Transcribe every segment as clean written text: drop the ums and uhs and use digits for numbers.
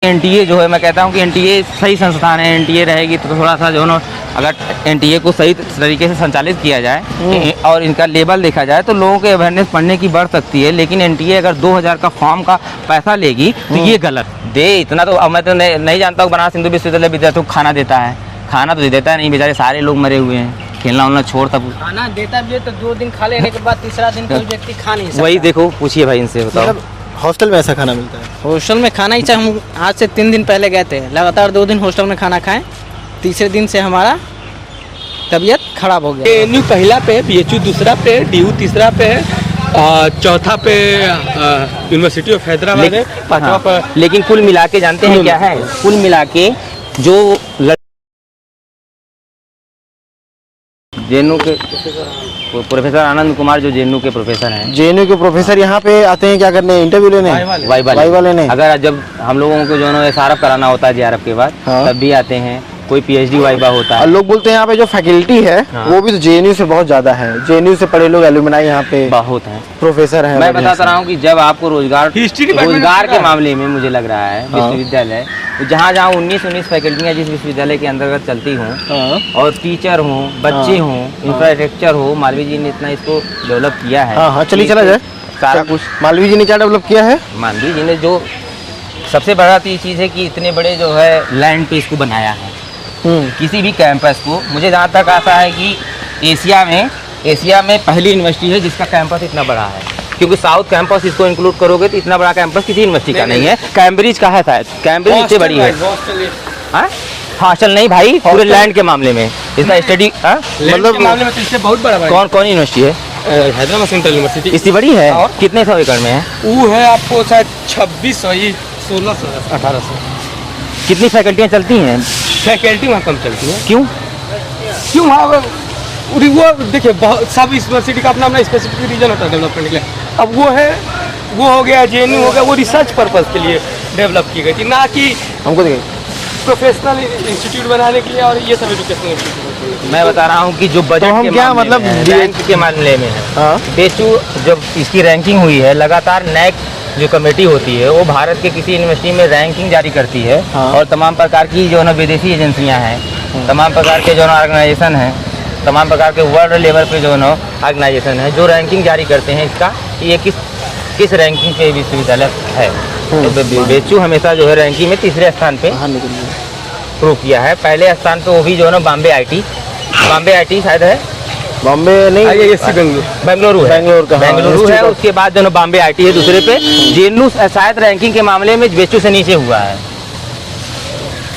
NTA जो है, मैं कहता हूँ कि एनटीए सही संस्थान है। एनटीए रहेगी तो थोड़ा सा जो है अगर एनटीए को सही तरीके से संचालित किया जाए और इनका लेवल देखा जाए तो लोगों के अवेयरनेस पढ़ने की बढ़ सकती है। लेकिन एनटीए अगर 2000 का फॉर्म का पैसा लेगी तो ये गलत दे। इतना तो अब मैं तो नहीं जानता हूँ बनारस हिंदू विश्वविद्यालय विद्यार्थियों को खाना देता है, खाना तो देता है नहीं, बेचारे सारे लोग मरे हुए हैं, खेलना उलना छोड़ तब खाना देता भी है तो 2 दिन खा लेने के बाद तीसरा दिन कोई व्यक्ति खा नहीं सकता। वही देखो, पूछिए भाई इनसे, बताओ। हॉस्टल में ऐसा खाना मिलता है? हॉस्टल में खाना ही चाहे, हम आज से 3 दिन पहले गए थे, लगातार 2 दिन हॉस्टल में खाना खाएं, तीसरे दिन से हमारा तबीयत खराब हो गया। एएनयू पहला पे, बीएचयू दूसरा पे, डीयू तीसरा पे है, चौथा पे यूनिवर्सिटी ऑफ हैदराबाद है, पांचवा पे। लेकिन कुल मिला के जानते हैं क्या है, कुल मिला के जो जेएनयू के प्रोफेसर आनंद कुमार, जो जेएनयू के प्रोफेसर हैं, जेएनयू के प्रोफेसर यहाँ पे आते हैं क्या करने? इंटरव्यू लेने, वाइवा लेने। अगर जब हम लोगों को जो है एसआरएफ कराना होता है जेआरएफ के बाद, तब भी आते हैं। कोई पीएचडी वाइवा होता है। और लोग बोलते हैं यहाँ पे जो फैकल्टी है वो भी तो जेएनयू से बहुत ज्यादा है। जेएनयू से पढ़े लोग एलुमनाई यहाँ पे बहुत हैं, प्रोफेसर हैं। मैं बताता रहा हूँ कि जब आपको रोजगार के मामले में मुझे लग रहा है विश्वविद्यालय, जहाँ 19 फैकल्टियाँ जिस विश्वविद्यालय के अंतर्गत चलती हों और टीचर हों, बच्चे हों, इंफ्रास्ट्रक्चर हो, मालवीय जी ने इतना इसको डेवलप किया है। हाँ, चलिए चला जाए। सारा कुछ मालवीय जी ने क्या डेवलप किया है? मालवीय जी ने जो सबसे बड़ा चीज़ है कि इतने बड़े जो है लैंड पे इसको बनाया है, किसी भी कैंपस को। मुझे जहाँ तक आशा है कि एशिया में पहली यूनिवर्सिटी है जिसका कैंपस इतना बड़ा है, क्योंकि साउथ कैंपस इसको इंक्लूड करोगे तो इतना बड़ा कैंपस किसी यूनिवर्सिटी का नहीं है। कैम्ब्रिज का है शायद, कैम्ब्रिज इससे बड़ी है। हॉस्टल नहीं भाई, पूरे लैंड के मामले में इसका स्टडी मतलब मामले में तो इससे बहुत बड़ा। कौन यूनिवर्सिटी है? हैदराबाद सेंट्रल यूनिवर्सिटी इससे बड़ी है। कितने 100 एकड़ में है? वो है आपको शायद 2600 ही 1600 1800। कितनी फैकल्टियाँ चलती हैं? फैकल्टी वहाँ कम चलती है। क्यों वहाँ वो देखिए, सब यूनिवर्सिटी का अपना अपना स्पेसिफिक रीजन होता है डेवलप करने के लिए। अब वो हो गया, जेएनयू हो गया, वो रिसर्च पर्पस के लिए डेवलप की गई थी, ना कि हमको देखिए प्रोफेशनल इंस्टीट्यूट बनाने के लिए और ये सब एजुकेशनल इंस्टीट्यूट। मैं बता रहा हूँ कि जो बजट हम क्या मतलब रैंक के मामले में है, बेचू जब इसकी रैंकिंग हुई है, लगातार नैक जो कमेटी होती है वो भारत के किसी यूनिवर्सिटी में रैंकिंग जारी करती है। और तमाम प्रकार की जो है विदेशी एजेंसियां हैं, तमाम प्रकार के जो है ऑर्गेनाइजेशन हैं, तमाम प्रकार के वर्ल्ड लेवल पे जो है ऑर्गेनाइजेशन है जो रैंकिंग जारी करते हैं इसका, ये किस रैंकिंग पे विश्वविद्यालय है। तो बेचू हमेशा जो है रैंकिंग में तीसरे स्थान पे प्रूव किया है। पहले स्थान पे वो भी जो है बॉम्बे आईटी शायद है, बॉम्बे नहीं, IISc बेंगलुरु है। उसके बाद जो बॉम्बे आईटी है दूसरे पे। जेएनयू शायद रैंकिंग के मामले में बेचू से नीचे हुआ है।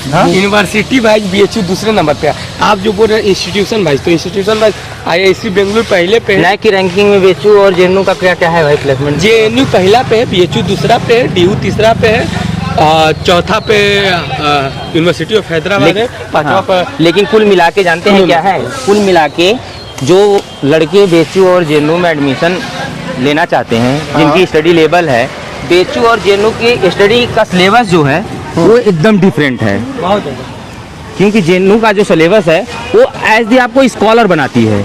यूनिवर्सिटी वाइज बीएचयू दूसरे नंबर पे है। आप जो बोल रहे हैं इंस्टीट्यूशन वाइज, तो इंस्टीट्यूशन वाइज IISc बेंगलुरु पहले पे है। नैक की रैंकिंग में बेचू और जेएनयू का क्या है भाई प्लेसमेंट? जेएनयू पहला पे है, बीएचयू दूसरा पे है, डीयू तीसरा पे है, चौथा पे यूनिवर्सिटी ऑफ हैदराबाद है, पांचवा पे। लेकिन कुल मिला के जानते हैं क्या है, कुल मिला के जो लड़के बेचू और जेएनयू में एडमिशन लेना चाहते हैं, जिनकी स्टडी लेवल है, बेचू और जेएनयू की स्टडी का सिलेबस जो है वो एकदम डिफरेंट है बहुत ज़्यादा। क्योंकि जेएनयू का जो सिलेबस है वो एज दी आपको स्कॉलर बनाती है,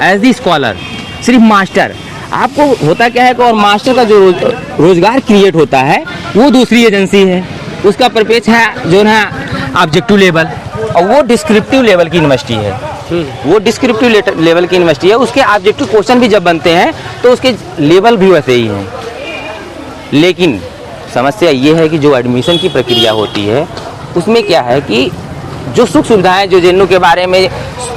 एज दी स्कॉलर, सिर्फ मास्टर। आपको होता क्या है कि और मास्टर का जो रोजगार क्रिएट होता है वो दूसरी एजेंसी है, उसका परपेच है जो है ऑब्जेक्टिव लेवल, और वो डिस्क्रिप्टिव लेवल की यूनिवर्सिटी है। वो डिस्क्रिप्टिव लेवल की यूनिवर्सिटी है। उसके ऑब्जेक्टिव क्वेश्चन भी जब बनते हैं तो उसके लेवल भी वैसे ही हैं। लेकिन समस्या ये है कि जो एडमिशन की प्रक्रिया होती है उसमें क्या है कि जो सुख सुविधाएं जो जेएनयू के बारे में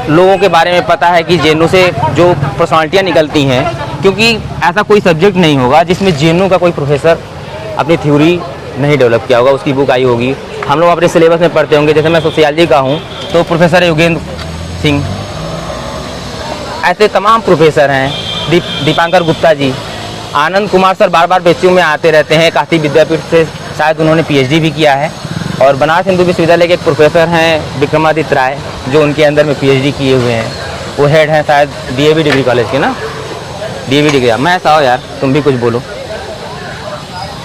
लोगों के बारे में पता है कि जेएनयू से जो पर्सनालिटियाँ निकलती हैं, क्योंकि ऐसा कोई सब्जेक्ट नहीं होगा जिसमें जेएनयू का कोई प्रोफेसर अपनी थ्योरी नहीं डेवलप किया होगा, उसकी बुक आई होगी। हम लोग अपने सिलेबस में पढ़ते होंगे, जैसे मैं सोशियोलॉजी का हूँ तो प्रोफेसर योगेंद्र सिंह, ऐसे तमाम प्रोफेसर हैं, दीपांकर गुप्ता जी, आनंद कुमार सर बार बार बेचू में आते रहते हैं, काशी विद्यापीठ से शायद उन्होंने पीएचडी भी किया है। और बनारस हिंदू विश्वविद्यालय के एक प्रोफेसर हैं विक्रमादित्य राय, जो उनके अंदर में पीएचडी किए हुए हैं, वो हेड हैं शायद डीएवी डिग्री कॉलेज के ना, डीएवी डिग्री। मैं ऐसा हो यार, तुम भी कुछ बोलो।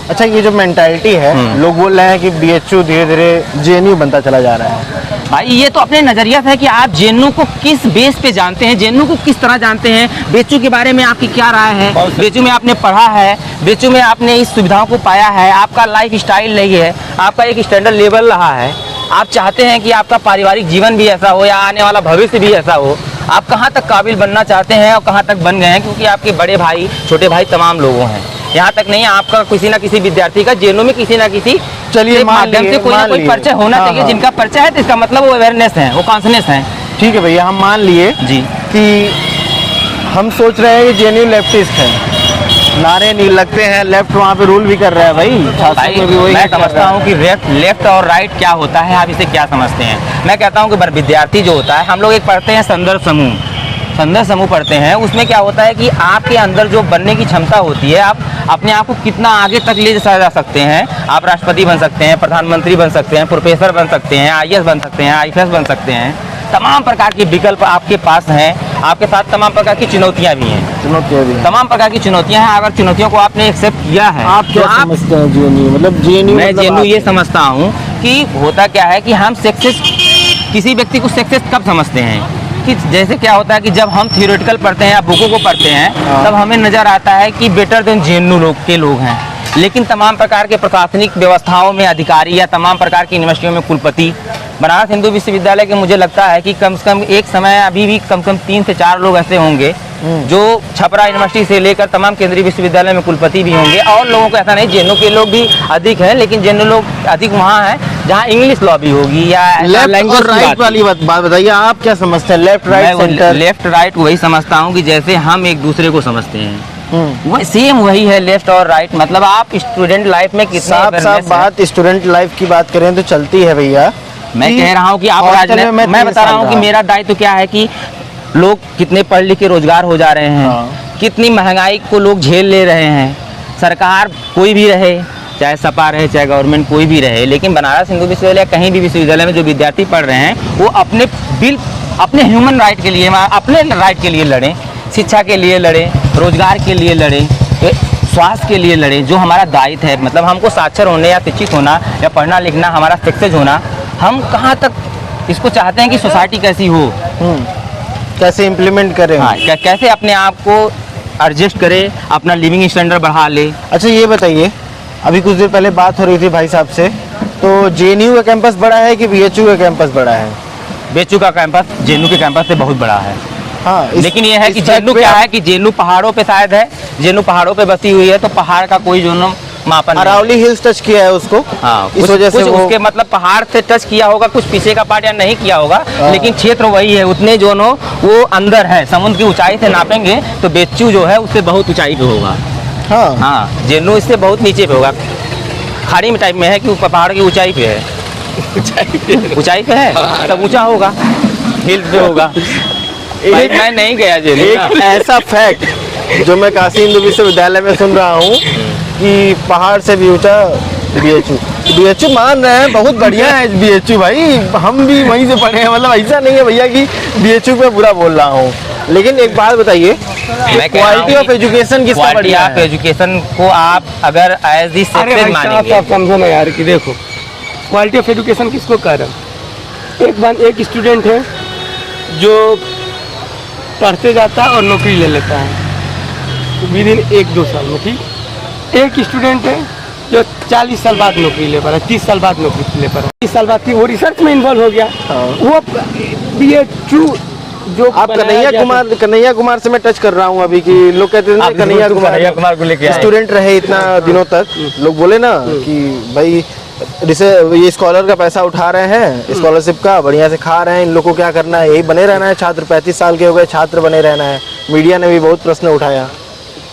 अच्छा, ये जो मेंटालिटी है, लोग बोल रहे हैं कि बीएचयू धीरे धीरे जेएनयू बनता चला जा रहा है, भाई ये तो अपने नजरिया से है कि आप जेएनयू को किस बेस पे जानते हैं, जेएनयू को किस तरह जानते हैं, बीएचयू के बारे में आपकी क्या राय है, बीएचयू में आपने पढ़ा है, बीएचयू में आपने इस सुविधाओं को पाया है, आपका लाइफ स्टाइल नहीं है, आपका एक स्टैंडर्ड लेवल रहा है, आप चाहते हैं कि आपका पारिवारिक जीवन भी ऐसा हो या आने वाला भविष्य भी ऐसा हो, आप कहाँ तक काबिल बनना चाहते हैं और कहाँ तक बन गए हैं, क्योंकि आपके बड़े भाई छोटे भाई तमाम लोगों हैं, यहाँ तक नहीं आपका किसी ना किसी विद्यार्थी का जेएनयू में किसी ना किसी चलिए माध्यम से कोई ना कोई परिचय होना हाँ, चाहिए। हाँ। जिनका परिचय है तो इसका मतलब वो अवेयरनेस है, वो कॉन्शनेस है। ठीक है भैया, हम मान लिए जी कि हम सोच रहे हैं कि जेएनयू लेफ्टिस्ट है, नारे नहीं लगते हैं, लेफ्ट वहाँ पे रूल भी कर रहा है भाई, छात्रों भाई में भी वही मैं कर समझता रहा है। हूँ कि लेफ्ट और राइट क्या होता है, आप इसे क्या समझते हैं। मैं कहता हूँ कि विद्यार्थी जो होता है, हम लोग एक पढ़ते हैं संदर्भ समूह पढ़ते हैं, उसमें क्या होता है कि आपके अंदर जो बनने की क्षमता होती है, आप अपने आप को कितना आगे तक ले जा सकते हैं। आप राष्ट्रपति बन सकते हैं, प्रधानमंत्री बन सकते हैं, प्रोफेसर बन सकते हैं, आईएएस बन सकते हैं, आईपीएस बन सकते हैं। तमाम प्रकार के विकल्प आपके पास हैं, आपके साथ तमाम प्रकार की चुनौतियाँ भी हैं, तमाम प्रकार की चुनौतियाँ हैं। अगर चुनौतियों को आपने एक्सेप्ट किया है, आप क्या तो समझते हैं जेएनयू? मतलब जेएनयू, मैं जेएनयू ये समझता हूँ कि होता क्या है कि हम सक्सेस, किसी व्यक्ति को सक्सेस कब समझते हैं कि जैसे क्या होता है कि जब हम थियोरेटिकल पढ़ते हैं या बुकों को पढ़ते हैं, तब हमें नज़र आता है कि बेटर देन जेएनयू के लोग हैं, लेकिन तमाम प्रकार के प्रशासनिक व्यवस्थाओं में अधिकारी या तमाम प्रकार की यूनिवर्सिटियों में कुलपति, बनारस हिंदू विश्वविद्यालय के मुझे लगता है कि कम से कम एक समय अभी भी कम से कम 3 से 4 लोग ऐसे होंगे जो छपरा यूनिवर्सिटी से लेकर तमाम केंद्रीय विश्वविद्यालय में कुलपति भी होंगे। और लोगों को ऐसा नहीं, जेएनयू के लोग भी अधिक हैं, लेकिन जेएनयू लोग अधिक वहाँ हैं जहाँ इंग्लिश लॉबी होगी या लेफ्ट और राइट वाली बात बताइए, आप क्या समझते हैं? Left right centre? Left right वही समझता हूँ कि जैसे हम एक दूसरे को समझते हैं, वही सेम वही है लेफ्ट और राइट। मतलब आप स्टूडेंट लाइफ में कितना साफ बात स्टूडेंट लाइफ की बात करें तो चलती है भैया। मैं कह रहा हूँ कि आप मैं बता रहा हूँ कि मेरा दायित्व क्या है कि लोग कितने पढ़ लिख के रोजगार हो जा रहे हैं, कितनी महंगाई को लोग झेल ले रहे हैं। सरकार कोई भी रहे, चाहे सपा रहे चाहे गवर्नमेंट कोई भी रहे, लेकिन बनारस हिंदू विश्वविद्यालय कहीं भी विश्वविद्यालय में जो विद्यार्थी पढ़ रहे हैं वो अपने ह्यूमन राइट के लिए, अपने राइट के लिए लड़ें, शिक्षा के लिए लड़ें, रोजगार के लिए लड़ें, स्वास्थ्य के लिए लड़ें, जो हमारा दायित्व है। मतलब हमको साक्षर होने या शिक्षित होना या पढ़ना लिखना, हमारा सक्सेस होना, हम कहाँ तक इसको चाहते हैं कि सोसाइटी कैसी हो, कैसे इम्प्लीमेंट करें। हाँ, कैसे अपने आप को एडजस्ट करे, अपना लिविंग स्टैंडर्ड बढ़ा ले। अच्छा ये बताइए, अभी कुछ देर पहले बात हो रही थी भाई साहब से, तो जेएनयू का कैंपस बड़ा है कि बीएचयू का कैंपस बड़ा है? बीएचयू का कैंपस जेएनयू के कैंपस से बहुत बड़ा है। हाँ, लेकिन ये है कि जेएनयू क्या है कि जेएनयू पहाड़ों पे शायद है, जेएनयू पहाड़ों पे बसी हुई है, तो पहाड़ का कोई जो मापन अरावली हिल्स टच किया है उसको। हाँ, इस वजह से वो उसके मतलब पहाड़ से टच किया होगा, कुछ पीछे का पार्ट या नहीं किया होगा, लेकिन क्षेत्र वही है, उतने जो वो अंदर है। समुद्र की ऊंचाई से नापेंगे तो बीएचयू जो है उससे बहुत ऊंचाई पे होगा। हाँ हाँ, जेएनयू इससे बहुत नीचे पे होगा, खाड़ी में टाइप में है कि पहाड़ की ऊंचाई पे है, ऊंचाई पे है तब ऊंचा होगा, हिल पे होगा। भाई मैं नहीं गया जेएनयू। एक ऐसा फैक्ट जो मैं काशी हिंदू विश्वविद्यालय में सुन रहा हूँ कि पहाड़ से भी ऊंचा बीएचयू मान रहे हैं, बहुत बढ़िया है बीएचयू भाई, हम भी वहीं से पढ़े हैं। मतलब ऐसा नहीं है भैया कि बीएचयू पे बुरा बोल रहा हूँ, लेकिन एक बात बताइए, क्वालिटी ऑफ एजुकेशन किसका बढ़िया है? क्वालिटी ऑफ एजुकेशन को आप अगर एज दी सक्सेस मानेंगे, आप समझो ना यार कि देखो क्वालिटी ऑफ एजुकेशन किसको कह रहे हैं। एक स्टूडेंट है जो पढ़ते जाता है और नौकरी ले लेता है विद इन 1-2 साल में, ठीक। एक स्टूडेंट है जो 40 साल बाद नौकरी ले पा रहा है, 30 साल बाद नौकरी ले पा रहा है, 30 साल बाद की वो रिसर्च में इन्वॉल्व हो गया। वो बीएचयू जो आप कन्हैया कुमार से मैं टच कर रहा हूँ अभी कि लोग कहते हैं कन्हैया कुमार को लेके स्टूडेंट रहे इतना दिनों तक, लोग बोले ना कि भाई ये स्कॉलर का पैसा उठा रहे हैं, स्कॉलरशिप का बढ़िया से खा रहे हैं, इन लोग को क्या करना है, यही बने रहना है छात्र, 35 साल के हो गए छात्र बने रहना है। मीडिया ने भी बहुत प्रश्न उठाया,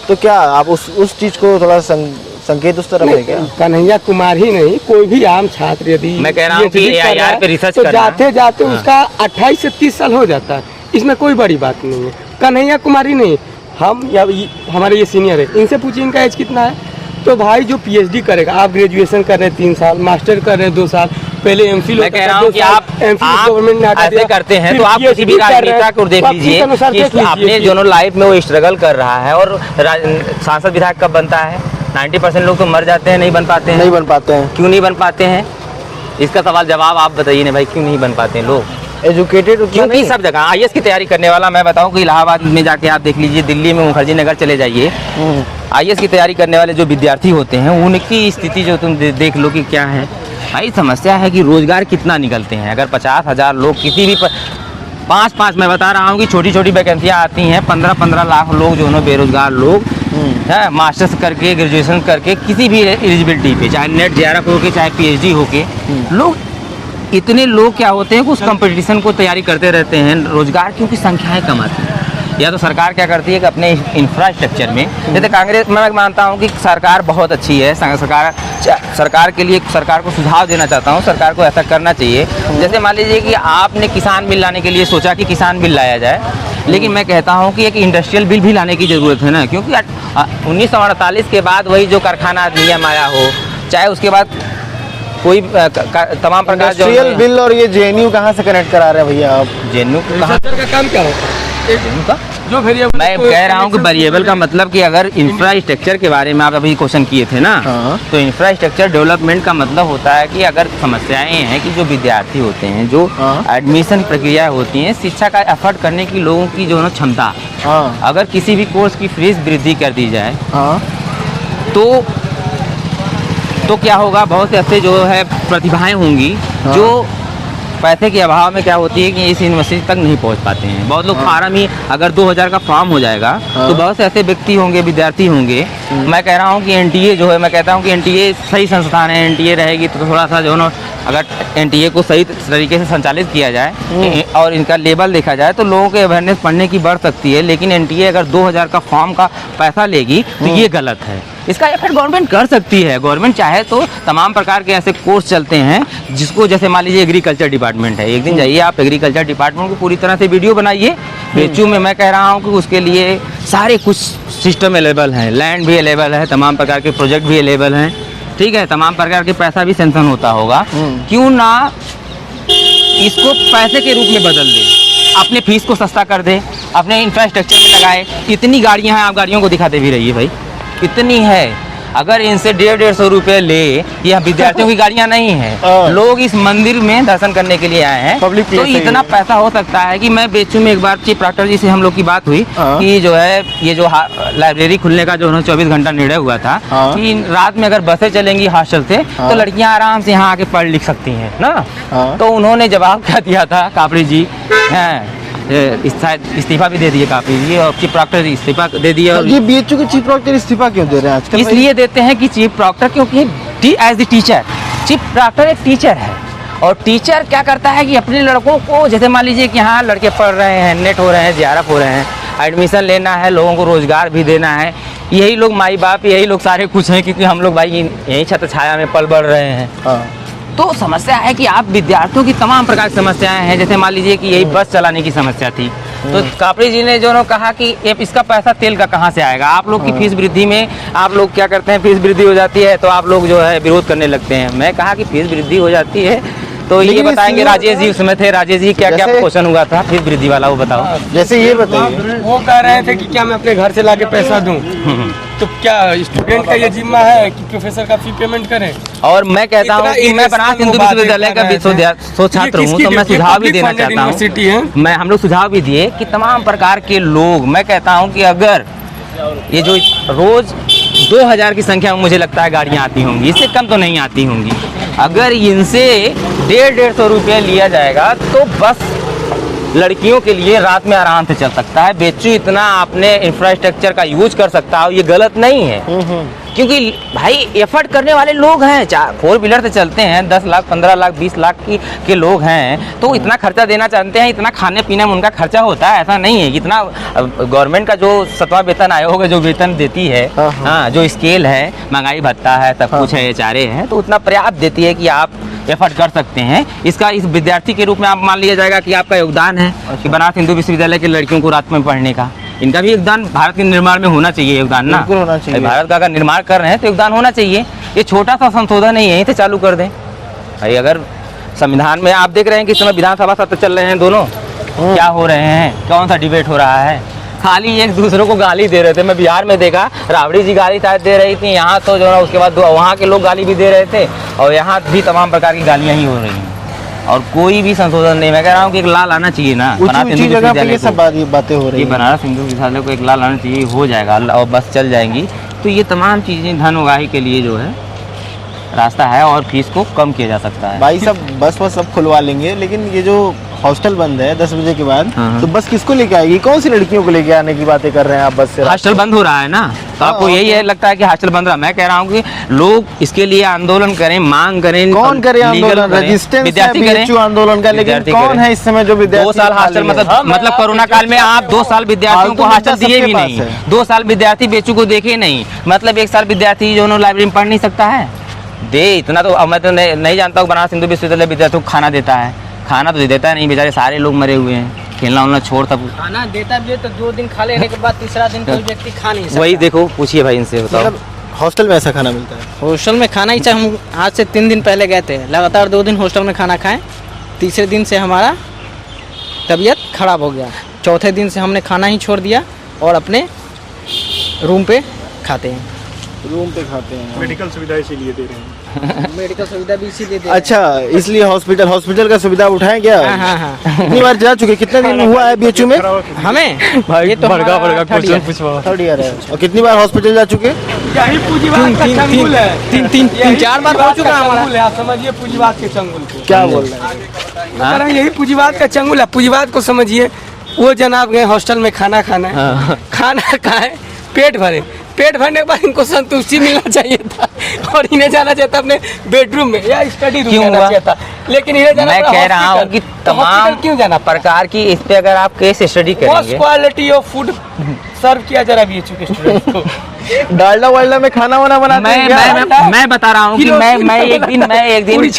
तो क्या आप उस चीज को थोड़ा संकेत उस तरफ है क्या? कन्हैया कुमार ही नहीं, कोई भी आम छात्र यदि मैं कह रहा हूँ कि AIR पे रिसर्च तो करना, जाते जाते उसका 28 से 30 साल हो जाता है, इसमें कोई बड़ी बात नहीं है। कन्हैया कुमार ही नहीं, हम या हमारे ये सीनियर है, इनसे पूछिए इनका एज कितना है, तो भाई जो पीएचडी करेगा, आप ग्रेजुएशन कर रहे हैं 3 साल, मास्टर कर रहे हैं 2 साल, पहले एमफिल। मैं कह रहा हूँ कि आप ऐसे करते हैं तो आप किसी भी राजनेता को देख लीजिए कि अपने जो लाइफ में वो स्ट्रगल कर रहा है, और सांसद विधायक कब बनता है? 90% लोग तो मर जाते हैं, नहीं बन पाते हैं। नहीं बन पाते हैं। क्यों नहीं बन पाते हैं? इसका सवाल जवाब आप बताइए ना भाई, क्यों नहीं बन पाते हैं लोग? एजुकेटेड उतना क्योंकि नहीं सब जगह आईएएस की तैयारी करने वाला, मैं बताऊं कि इलाहाबाद में जाके आप देख लीजिए, दिल्ली में मुखर्जी नगर चले जाइए, आईएएस की तैयारी करने वाले जो विद्यार्थी होते हैं उनकी स्थिति जो तुम देख लो कि क्या है भाई। समस्या है कि रोजगार कितना निकलते हैं। अगर 50,000 लोग किसी भी 5-5 मैं बता रहा हूँ कि छोटी छोटी वैकेंसियाँ आती हैं, 15-15 लाख लोग जो है बेरोजगार लोग हैं, मास्टर्स करके ग्रेजुएशन करके किसी भी एलिजिबिलिटी पे, चाहे नेट जेआरएफ हो के चाहे पीएचडी हो के, लोग इतने लोग क्या होते हैं कि उस कंपटीशन को तैयारी करते रहते हैं। रोजगार क्योंकि संख्याएं कम आती हैं, या तो सरकार क्या करती है कि अपने इंफ्रास्ट्रक्चर में, जैसे कांग्रेस, मैं मानता हूं कि सरकार बहुत अच्छी है, सरकार के लिए सरकार को सुझाव देना चाहता हूं, सरकार को ऐसा करना चाहिए। जैसे मान लीजिए कि आपने किसान बिल लाने के लिए सोचा कि किसान बिल लाया जाए, लेकिन मैं कहता हूं कि एक इंडस्ट्रियल बिल भी लाने की ज़रूरत है ना, क्योंकि 1948 के बाद वही जो कारखाना अधिनियम आया हो, चाहे उसके बाद कोई तमाम प्रकार जो इंडस्ट्रियल बिल और ये जेएनयू कहाँ से कनेक्ट करा रहे हैं भैया आप? जेएनयू रिसर्चर का काम क्या होता है? जो वेरिएबल, मैं कह रहा हूँ कि वेरिएबल का मतलब कि अगर इंफ्रास्ट्रक्चर के बारे में आप अभी क्वेश्चन किए थे ना, तो इंफ्रास्ट्रक्चर डेवलपमेंट का मतलब होता है कि अगर समस्याएं हैं कि जो विद्यार्थी होते हैं, जो एडमिशन प्रक्रिया होती है, शिक्षा का एफर्ट करने की लोगों की जो है क्षमता, अगर किसी भी कोर्स की फीस वृद्धि कर दी जाए तो क्या होगा, बहुत से ऐसे जो है प्रतिभाएं होंगी जो पैसे के अभाव में क्या होती है कि इस यूनिवर्सिटी तक नहीं पहुंच पाते हैं। बहुत लोग फार्म ही, अगर 2000 का फॉर्म हो जाएगा तो बहुत से ऐसे व्यक्ति होंगे, विद्यार्थी होंगे। मैं कह रहा हूं कि एनटीए जो है, मैं कहता हूं कि एनटीए सही संस्थान है, एनटीए रहेगी तो थोड़ा सा जो है, अगर एनटीए को सही तरीके से संचालित किया जाए और इनका लेवल देखा जाए तो लोगों के अवेयरनेस पढ़ने की बढ़ सकती है। लेकिन एनटीए अगर 2000 का फॉर्म का पैसा लेगी तो ये गलत है। इसका एफर्ट गवर्नमेंट कर सकती है। गवर्नमेंट चाहे तो तमाम प्रकार के ऐसे कोर्स चलते हैं जिसको, जैसे मान लीजिए एग्रीकल्चर डिपार्टमेंट है, एक दिन जाइए आप एग्रीकल्चर डिपार्टमेंट को पूरी तरह से वीडियो बनाइए। बेचू में मैं कह रहा हूँ कि उसके लिए सारे कुछ सिस्टम अवेलेबल हैं, लैंड भी अवेलेबल है, तमाम प्रकार के प्रोजेक्ट भी अवेलेबल हैं, ठीक है, तमाम प्रकार के पैसा भी सेंक्शन होता होगा। क्यों ना इसको पैसे के रूप में बदल दे, अपने फीस को सस्ता कर दे, अपने इंफ्रास्ट्रक्चर में लगाए। इतनी गाड़ियाँ हैं, आप गाड़ियों को दिखाते भी रहिए भाई, इतनी है। अगर इनसे 150-150 रुपये ले, यह विद्यार्थियों की गाड़ियां नहीं हैं, लोग इस मंदिर में दर्शन करने के लिए आए हैं, तो इतना पैसा हो सकता है कि मैं बेचू में एक बार चीफ प्रॉक्टर जी से हम लोग की बात हुई कि जो है ये जो लाइब्रेरी खुलने का जो 24 घंटा निर्णय हुआ था कि रात में अगर बसें चलेंगी हॉस्टल से तो लड़कियां आराम से यहाँ आके पढ़ लिख सकती हैं ना। तो उन्होंने जवाब क्या दिया था, कापड़ी जी हैं इस्तीफा भी दे दिए काफी जी, और चीफ प्रॉक्टर इस्तीफा दे दिए। और ये बीएचयू के चीफ प्रॉक्टर इस्तीफा क्यों दे रहे हैं आजकल? इसलिए देते हैं कि चीफ प्रॉक्टर, क्योंकि as the teacher, chief proctor एक टीचर है, और टीचर क्या करता है कि अपने लड़कों को, जैसे मान लीजिए कि हाँ लड़के पढ़ रहे हैं, नेट हो रहे हैं, जेआरएफ हो रहे हैं, एडमिशन लेना है, लोगों को रोजगार भी देना है, यही लोग माई बाप, यही लोग सारे कुछ हैं, क्योंकि हम लोग भाई यही छत्र छाया में पल बढ़ रहे हैं। तो समस्या है कि आप विद्यार्थियों की तमाम प्रकार की समस्याएं हैं। जैसे मान लीजिए कि यही बस चलाने की समस्या थी, तो कापड़ी जी ने जो कहा कि इसका पैसा तेल का कहाँ से आएगा। आप लोग की फीस वृद्धि में आप लोग क्या करते हैं, फीस वृद्धि हो जाती है तो आप लोग जो है विरोध करने लगते हैं। मैं कहा कि फीस वृद्धि हो जाती है तो ये बताएंगे, राजेश जी उसमें थे, राजेश जी क्या क्या क्वेश्चन हुआ था फीस वृद्धि वाला, वो बताओ। जैसे ये बताइए, वो कह रहे थे कि क्या मैं अपने घर से लाके पैसा दूं, तो क्या स्टूडेंट का ये जिम्मा है कि प्रोफेसर का फी पेमेंट करें? और मैं कहता हूँ कि मैं बनारस हिंदू विश्वविद्यालय का छात्र हूँ, तो मैं सुझाव भी देना चाहता हूँ। मैं हम लोग सुझाव भी दिए कि तमाम प्रकार के लोग, मैं कहता हूँ कि अगर ये जो रोज 2000 की संख्या में मुझे लगता है गाड़ियाँ आती होंगी, इससे कम तो नहीं आती होंगी, अगर इनसे 150-150 रुपये लिया जाएगा तो बस लड़कियों के लिए रात में आराम से चल सकता है। बेचू इतना अपने इंफ्रास्ट्रक्चर का यूज कर सकता है, ये गलत नहीं है, क्योंकि भाई एफर्ट करने वाले लोग हैं। 4 व्हीलर से चलते हैं, 10 लाख 15 लाख 20 लाख के लोग हैं, तो इतना खर्चा देना चाहते हैं, इतना खाने पीने में उनका खर्चा होता है। ऐसा नहीं है, इतना गवर्नमेंट का जो 7वां वेतन आयोग है जो वेतन देती है, हाँ जो स्केल है, महंगाई भत्ता है, सब कुछ है, HRA है, तो उतना पर्याप्त देती है कि आप एफर्ट कर सकते हैं। इसका इस विद्यार्थी के रूप में आप मान लिया जाएगा कि आपका योगदान है कि बनारस हिंदू विश्वविद्यालय के लड़कियों को रात में पढ़ने का, इनका भी योगदान भारत के निर्माण में होना चाहिए, योगदान ना होना चाहिए। भारत का अगर निर्माण कर रहे हैं तो योगदान होना चाहिए। ये छोटा सा संशोधन है, यहीं से चालू कर दें भाई। अगर संविधान में आप देख रहे हैं कि इस समय विधानसभा सत्र चल रहे हैं, दोनों क्या हो रहे हैं, कौन सा डिबेट हो रहा है, खाली एक दूसरे को गाली दे रहे थे। मैं बिहार में देखा, राबड़ी जी गाली शायद दे रही थी, यहाँ तो जो है उसके बाद वहाँ के लोग गाली भी दे रहे थे, और यहाँ भी तमाम प्रकार की गालियाँ ही हो रही हैं, और कोई भी संशोधन नहीं। मैं कह रहा हूँ कि एक लाल आना चाहिए ना बनारस हिंदू जगह पे ये विश्वविद्यालय सब बातें हो को, रही ये है। बनारस हिंदू विश्वविद्यालय को एक लाल आना चाहिए, हो जाएगा और बस चल जाएंगी। तो ये तमाम चीज़ें धन उगाही के लिए जो है रास्ता है, और फीस को कम किया जा सकता है। भाई सब बस सब खुलवा लेंगे, लेकिन ये जो हॉस्टल बंद है 10 बजे के बाद, हाँ। तो बस किसको लेके आएगी? कौन सी लड़कियों को लेके आने की बातें कर रहे हैं आप बस से? हॉस्टल बंद हो रहा है ना, तो आपको यही है लगता है कि हॉस्टल बंद रहा। मैं कह रहा हूँ कि लोग इसके लिए आंदोलन करें, मांग करें। कौन करे लीगल आंदोलन? करें, रेजिस्टेंस विद्यार्थी है करें, BHU आंदोलन का, लेकिन विद्यार्थी कौन करें। है इस समय जो 2 साल हॉस्टल मतलब कोरोना काल में आप 2 साल विद्यार्थियों को फालतू हॉस्टल मुद्दा दिए भी सबके नहीं, पास है। 2 साल विद्यार्थी बेचू को देखे नहीं, मतलब 1 साल विद्यार्थी जो लाइब्रेरी में पढ़ नहीं सकता है दे इतना। तो अब मैं तो नहीं जानता हूँ बनारस हिंदू विश्वविद्यालय विद्यार्थियों को खाना देता है, खाना तो देता नहीं, बेचारे सारे लोग मरे हुए हैं, खेलना उलना छोड़ तब। खाना देता भी है तो 2 दिन खा लेने के बाद तीसरा दिन कोई व्यक्ति खा नहीं सकता। वही देखो, पूछिए भाई इनसे, बताओ। मतलब हॉस्टल में ऐसा खाना मिलता है? हॉस्टल में खाना ही चाहिए। हम आज से 3 दिन पहले गए थे, लगातार 2 दिन हॉस्टल में खाना खाएं, तीसरे दिन से हमारा तबीयत खराब हो गया, चौथे दिन से हमने खाना ही छोड़ दिया और अपने रूम पे खाते हैं। रूम पे खाते हैं? मेडिकल सुविधा इसीलिए दे रहे हैं। मेडिकल सुविधा भी इसीलिए दे अच्छा, इसलिए हॉस्पिटल का सुविधा उठाएं क्या? हाँ। कितनी बार जा चुके? कितने दिन हुआ है BHU में? हमें भाई ये तो बड़का हमारा बड़का third year क्वेश्चन पूछवा। 3rd ईयर है। और कितनी बार हॉस्पिटल जा चुके? यही पूंजीवाद का चंगुल है। तीन चार बार हो चुका है हमारा। चंगुल है, आप समझिए पूंजीवाद के चंगुल को। क्या बोल रहे हैं? कह रहे हैं यही पूंजीवाद का चंगुल है, पूंजीवाद को समझिए। वो जनाब गए हॉस्टल में खाना खाना है, खाना खाए, पेट भरने के बाद इनको संतुष्टि मिलना चाहिए था और इन्हें जाना चाहिए था अपने बेडरूम में या स्टडी रूम क्यों जाना हुआ? चाहिए था, लेकिन इन्हें जाना मैं पड़ा कह रहा हूँ हॉस्पिटल। कि तो हॉस्पिटल तमाम क्यों जाना पड़ा? प्रकार की इस पे अगर आप केस स्टडी फर्स्ट करेंगे, क्वालिटी ऑफ फूड सर्व किया जा रहा है BHU के स्टूडेंट को। डालडा वालडा में खाना वाना बनाते हैं क्या? मैं बता रहा हूँ कि मैं एक दिन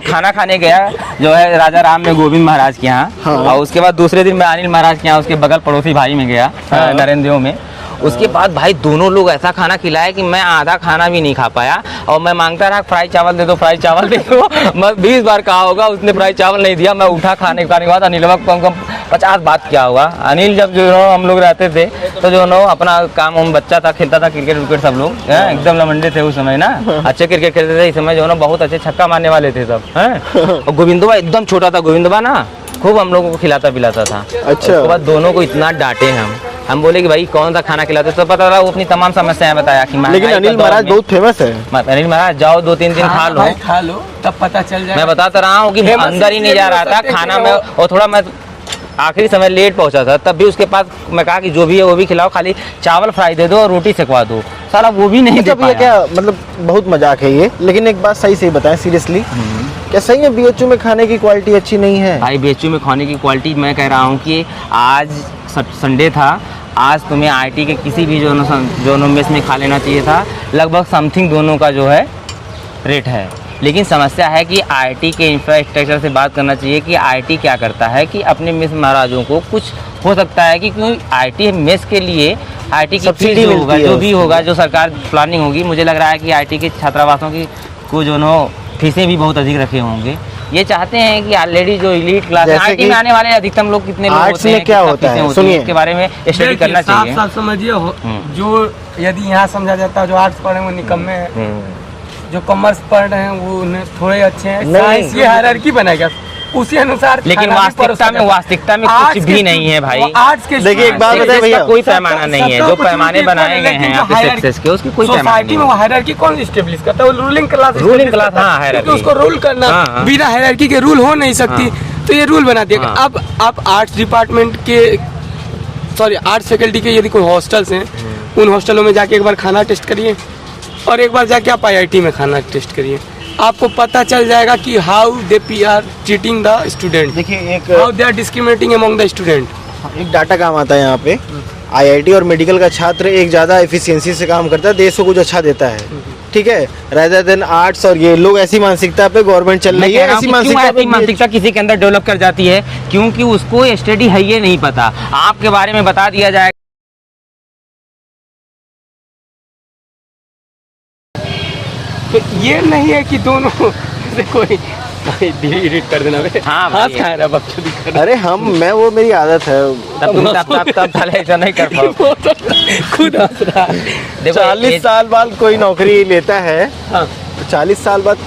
खाना खाने गया जो है राजा राम में गोविंद महाराज के यहाँ, हाँ। और उसके बाद दूसरे दिन मैं अनिल महाराज के यहाँ उसके बगल पड़ोसी भाई में गया, नरेंद्र में। उसके बाद भाई दोनों लोग ऐसा खाना खिलाया कि मैं आधा खाना भी नहीं खा पाया, और मैं मांगता रहा फ्राई चावल दे दो, फ्राई चावल दे दो। मैं 20 बार कहा होगा, उसने फ्राई चावल नहीं दिया। मैं उठा खाने के बाद अनिल को कम 50 बात किया होगा। अनिल जब जो हम लोग रहते थे तो जो अपना काम, हम बच्चा था, खेलता था क्रिकेट विकेट, सब लोग एकदम लमंडे थे उस समय ना, अच्छे क्रिकेट खेलते थे। इस समय जो बहुत अच्छे छक्का मारने वाले थे सब हैं। और गोविंदवा एकदम छोटा था, गोविंदवा ना खूब हम लोगों को खिलाता पिलाता था। अच्छा। उसके बाद दोनों को इतना डांटे हम बोले कि भाई कौन सा खाना खिलाते, तो पता लगा वो अपनी तमाम समस्याएं बताया कि लेकिन अनिल महाराज बहुत फेमस है। अनिल महाराज जाओ 2-3 दिन खा लो, भाई खा लो तब पता चल जाए। मैं बताता रहा हूँ कि फेमस अंदर ही नहीं जा रहा था इसलिए खाना हो में, सकते और थोड़ा मैं आखिरी समय लेट पहुंचा था, तब भी उसके पास मैं कहा कि जो भी है वो भी खिलाओ, खाली चावल फ्राई दे दो और रोटी सेकवा दो, सारा वो भी नहीं दे अच्छा भैया, पाया। क्या मतलब बहुत मजाक है ये, लेकिन एक बात सही बताएं सीरियसली, क्या सही में BHU में खाने की क्वालिटी अच्छी नहीं है? भाई BHU में खाने की क्वालिटी, मैं कह रहा हूँ कि आज संडे था, आज तुम्हें IT के किसी भी जोनों मेस में खा लेना चाहिए था। लगभग समथिंग दोनों का जो है रेट है, लेकिन समस्या है कि IT के इंफ्रास्ट्रक्चर से बात करना चाहिए कि IT क्या करता है कि अपने मेस महाराजों को, कुछ हो सकता है कि क्योंकि IT मेस के लिए IT की सब्सिडी फीस जो मिलती होगा, है जो भी उसमें। होगा, जो सरकार प्लानिंग होगी, मुझे लग रहा है कि IT के छात्रावासों की को फीसें भी बहुत अधिक रखे होंगे। ये चाहते हैं कि ऑलरेडी जो एलीट क्लास है, जैसे IT में आने वाले अधिकतम लोग कितने लोग आर्ट्स होते में हैं, क्या कितना होता है? फीसें होती हैं, सुनिए। उसके बारे में स्टडी करना चाहिए। साफ समझिए, जो यदि यहाँ समझा जाता है जो आर्ट्स पढ़े हैं वो निकम्मे हैं, जो कॉमर्स पढ़ रहे हैं वो उन्हें थोड़े अच्छे हैं। नहीं, साइंस ये हायरार्की बनाएगा उसी अनुसार, लेकिन खाना भी परोसा जाता है। वास्तविकता में आर्ट्स कुछ के भी नहीं है भाई। वो आर्ट्स के देखिए, एक बात सक्सेस बताएं भैया, का कोई पैमाना नहीं है, जो सबका पैमाने opportunity बनाए गए लेकिन हैं जो आपके hierarchy- सक्सेस के, उसकी कोई पैमाना सोसाइटी नहीं में है। वो हायरार्की कौन स्टेब्लिश करता है? वो रूलिंग क्लास Ruling class, हाँ, क्योंकि hierarchy। उसको रूल करना, हाँ, हाँ। बिना हायरार्की के रूल हो नहीं सकती, तो ये रूल बना दिया। हाँ। अब आप आर्ट्स डिपार्टमेंट के, सॉरी आर्ट्स फैकल्टी के यदि कोई हॉस्टल्स हैं, उन हॉस्टलों में जाके एक बार खाना टेस्ट करिए, और एक बार जाके आप IIT में खाना टेस्ट करिए, आपको पता चल जाएगा कि how they are treating the student, देखिए, how they are discriminating among the student. एक डाटा काम आता है यहाँ पे। IIT और मेडिकल का छात्र एक ज़्यादा एफिशिएंसी से काम करता है, देश को कुछ अच्छा देता है, ठीक है, रादर देन आर्ट्स। और ये लोग ऐसी मानसिकता पे गवर्नमेंट चल मैं रही कह है, रहा हूँ ऐसी कि क्यों मानसिकता ऐसी पे मानसिकता किसी के अंदर डेवलप कर जाती है, क्योंकि उसको स्टडी है ये नहीं पता, आपके बारे में बता दिया जाएगा। तो ये नहीं है कि दोनों से कोई एडिट कर देना बे। हाँ भाई। हाथ खा रहा बच्चों दिखा अरे वो मेरी आदत है। तब साले ऐसा नहीं कर पाओ। खुद हंस रहा है। देखो 40 साल बाद कोई नौकरी लेता है, हाँ, तो 40 साल बाद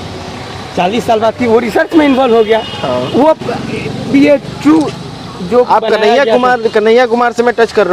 40 साल बाद की वो रिसर्च में इन्वॉल्व हो गया। हाँ। वो BHU जो आप बनाया गया था। कन्हैया कुमार से मैं टच कर रहा हूँ।